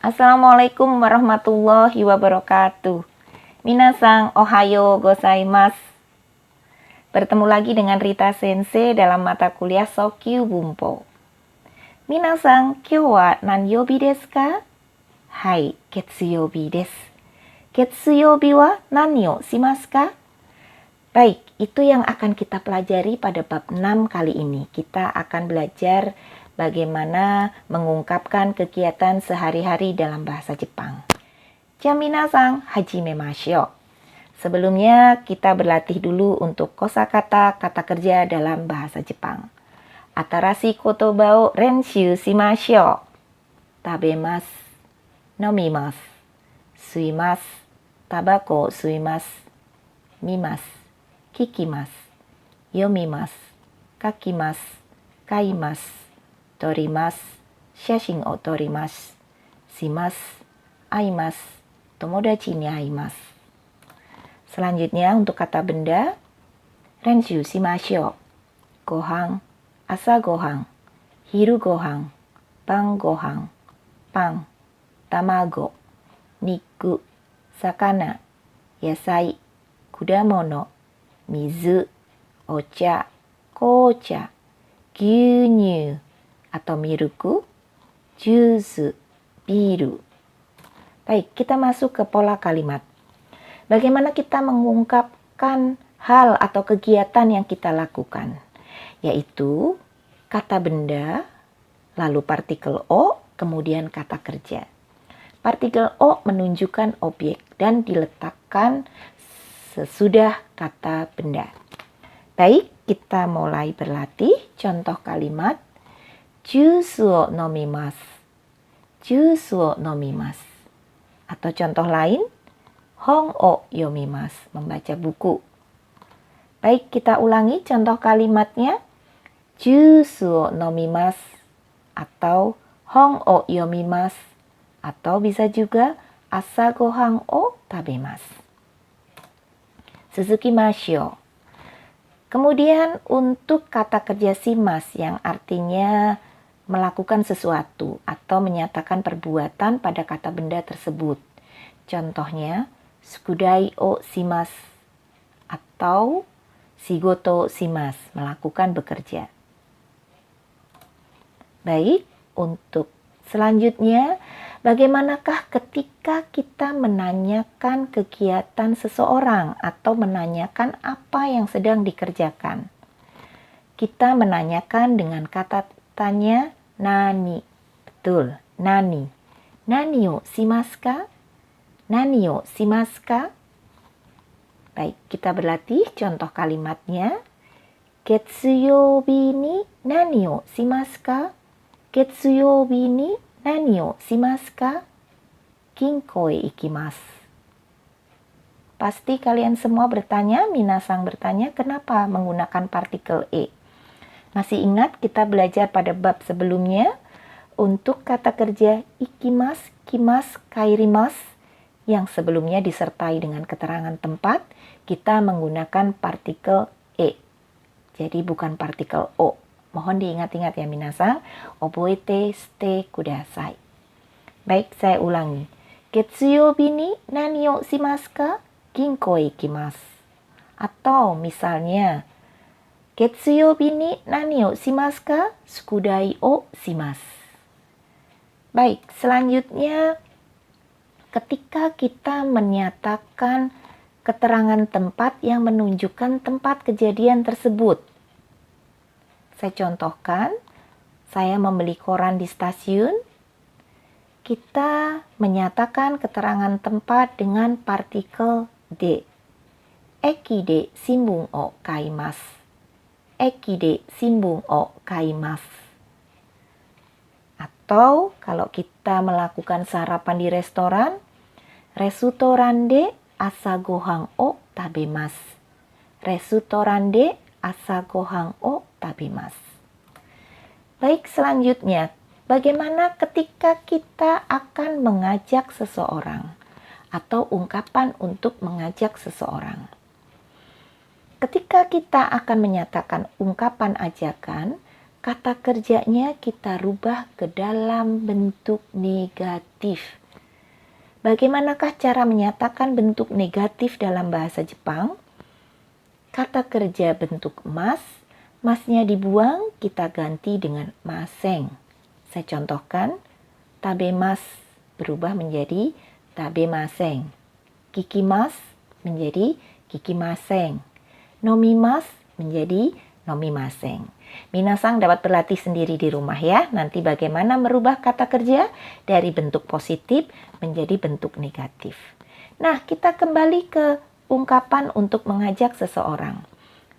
Assalamualaikum warahmatullahi wabarakatuh. Minasang ohayo gozaimasu. Bertemu lagi dengan Rita Sensei dalam mata kuliah Sokyu Bumpo. Minasang, kyou wa nanyobi desu ka? Hai, ketsuyobi desu. Ketsuyobi wa nani o shimasu ka? Baik, itu yang akan kita pelajari pada bab 6 kali ini. Kita akan belajar bagaimana mengungkapkan kegiatan sehari-hari dalam bahasa Jepang. Minasan, hajimemashou. Sebelumnya kita berlatih dulu untuk kosakata kata kerja dalam bahasa Jepang. Atarashi kotoba o renshū shimashou. Tabemasu, nomimasu, suimasu, tabako suimasu, mimasu, kikimasu, yomimasu, kakimasu, kaimasu, torimasu, shashin o torimasu, shimasu, aimasu, tomodachi ni aimasu. Selanjutnya untuk kata benda, renshū shimashou. Gohan, asa gohan, hiru gohan, ban gohan, pan, tamago, niku, sakana, yasai, kudamono, mizu, ocha, kocha, gyunyu atau miruku, jusu, biru. Baik, kita masuk ke pola kalimat. Bagaimana kita mengungkapkan hal atau kegiatan yang kita lakukan? Yaitu kata benda, lalu partikel o, kemudian kata kerja. Partikel o menunjukkan objek dan diletakkan sesudah kata benda. Baik, kita mulai berlatih. Contoh kalimat, jusu o nomimasu. Jusu o nomimasu. Atau contoh lain, hon o yomimasu, membaca buku. Baik, kita ulangi contoh kalimatnya. Jusu o nomimasu atau hon o yomimasu atau bisa juga asa gohan o tabemasu. Suzukimashou. Kemudian untuk kata kerja shimasu yang artinya melakukan sesuatu atau menyatakan perbuatan pada kata benda tersebut. Contohnya, sukudai o shimasu atau shigoto shimasu, melakukan bekerja. Baik, untuk selanjutnya, bagaimanakah ketika kita menanyakan kegiatan seseorang atau menanyakan apa yang sedang dikerjakan? Kita menanyakan dengan kata tanya nani. Betul, nani. Nani o shimasu ka? Nani o shimasu ka? Baik, kita berlatih contoh kalimatnya. Ketsuyoubi ni nani o shimasu ka? Ketsuyoubi ni nani o shimasu ka? Kinko e ikimasu. Pasti kalian semua bertanya, minasang bertanya, kenapa menggunakan partikel e? Masih ingat kita belajar pada bab sebelumnya untuk kata kerja ikimasu, kimasu, kairimasu yang sebelumnya disertai dengan keterangan tempat, kita menggunakan partikel e. Jadi bukan partikel o. Mohon diingat-ingat ya minasang. Oboete shite kudasai. Baik, saya ulangi. Ketsuyoubi ni nani o shimasu ka? Ginko e ikimasu. Atau misalnya, Ketsuyoubi ni nani o shimasu ka? Sukudai o shimasu. Baik, selanjutnya ketika kita menyatakan keterangan tempat yang menunjukkan tempat kejadian tersebut. Saya contohkan, saya membeli koran di stasiun. Kita menyatakan keterangan tempat dengan partikel de. Eki de shimbun o kaimasu. Eki de shimbun o kaimasu. Atau kalau kita melakukan sarapan di restoran, restoran de asa gohan o tabemasu. Restoran de asa gohan o tabemasu. Baik, selanjutnya, bagaimana ketika kita akan mengajak seseorang atau ungkapan untuk mengajak seseorang? Ketika kita akan menyatakan ungkapan ajakan, kata kerjanya kita rubah ke dalam bentuk negatif. Bagaimanakah cara menyatakan bentuk negatif dalam bahasa Jepang? Kata kerja bentuk mas, masnya dibuang, kita ganti dengan maseng. Saya contohkan, tabemas berubah menjadi tabemaseng. Kikimas menjadi kikimaseng. Nomimas menjadi nomimaseng. Minasang dapat berlatih sendiri di rumah ya. Nanti bagaimana merubah kata kerja dari bentuk positif menjadi bentuk negatif. Nah, kita kembali ke ungkapan untuk mengajak seseorang.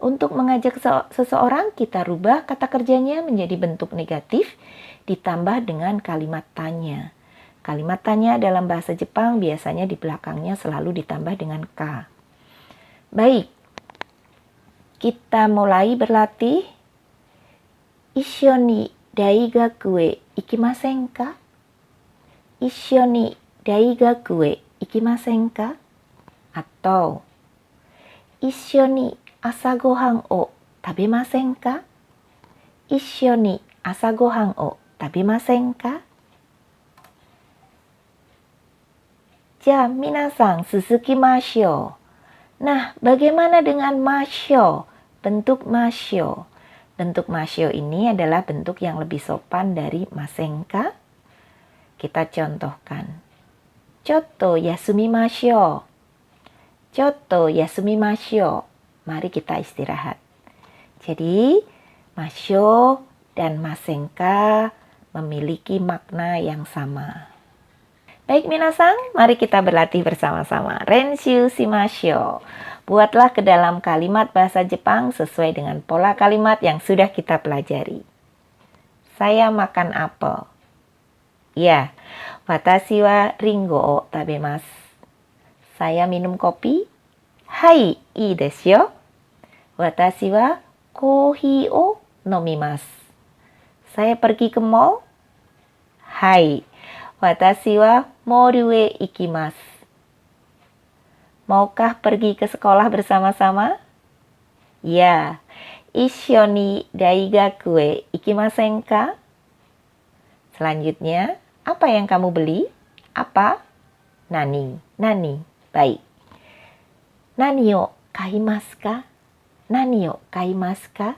Untuk mengajak seseorang, kita rubah kata kerjanya menjadi bentuk negatif ditambah dengan kalimat tanya. Kalimat tanya dalam bahasa Jepang biasanya di belakangnya selalu ditambah dengan ka. Baik, kita mulai berlatih. Issho ni daigaku e ikimasen ka? Issho ni daigaku e ikimasen ka? Atau issho ni asa gohan o tabemasen ka? Issho ni asa gohan o tabemasen ka? Ja, minasan susukimashou. Nah, bagaimana dengan masyo? Bentuk masyo. Bentuk masyo ini adalah bentuk yang lebih sopan dari masenka. Kita contohkan. Chotto yasumimashou. Chotto yasumimashou. Mari kita istirahat. Jadi, masyo dan masenka memiliki makna yang sama. Baik minasang, mari kita berlatih bersama-sama. Renshu shimashou. Buatlah ke dalam kalimat bahasa Jepang sesuai dengan pola kalimat yang sudah kita pelajari. Saya makan apel. Ya, watashi wa ringo o tabemasu. Saya minum kopi. Hai, ii desu yo. Watashi wa kohi o nomimasu. Saya pergi ke mall. Hai, watashi wa moru e ikimasu. Maukah pergi ke sekolah bersama-sama? Ya. Issho ni daigaku e ikimasen ka? Selanjutnya, apa yang kamu beli? Apa? Nani. Nani. Baik. Nani o kaimasu ka? Nani o kaimasu ka?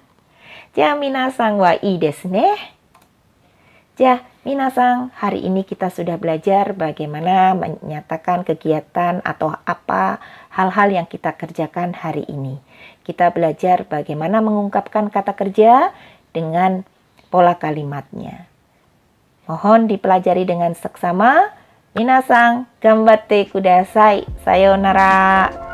Ja, minasang wa ii desu ne. Ja, minasang, hari ini kita sudah belajar bagaimana menyatakan kegiatan atau apa hal-hal yang kita kerjakan hari ini. Kita belajar bagaimana mengungkapkan kata kerja dengan pola kalimatnya. Mohon dipelajari dengan seksama. Minasang, gambatte kudasai. Sayonara.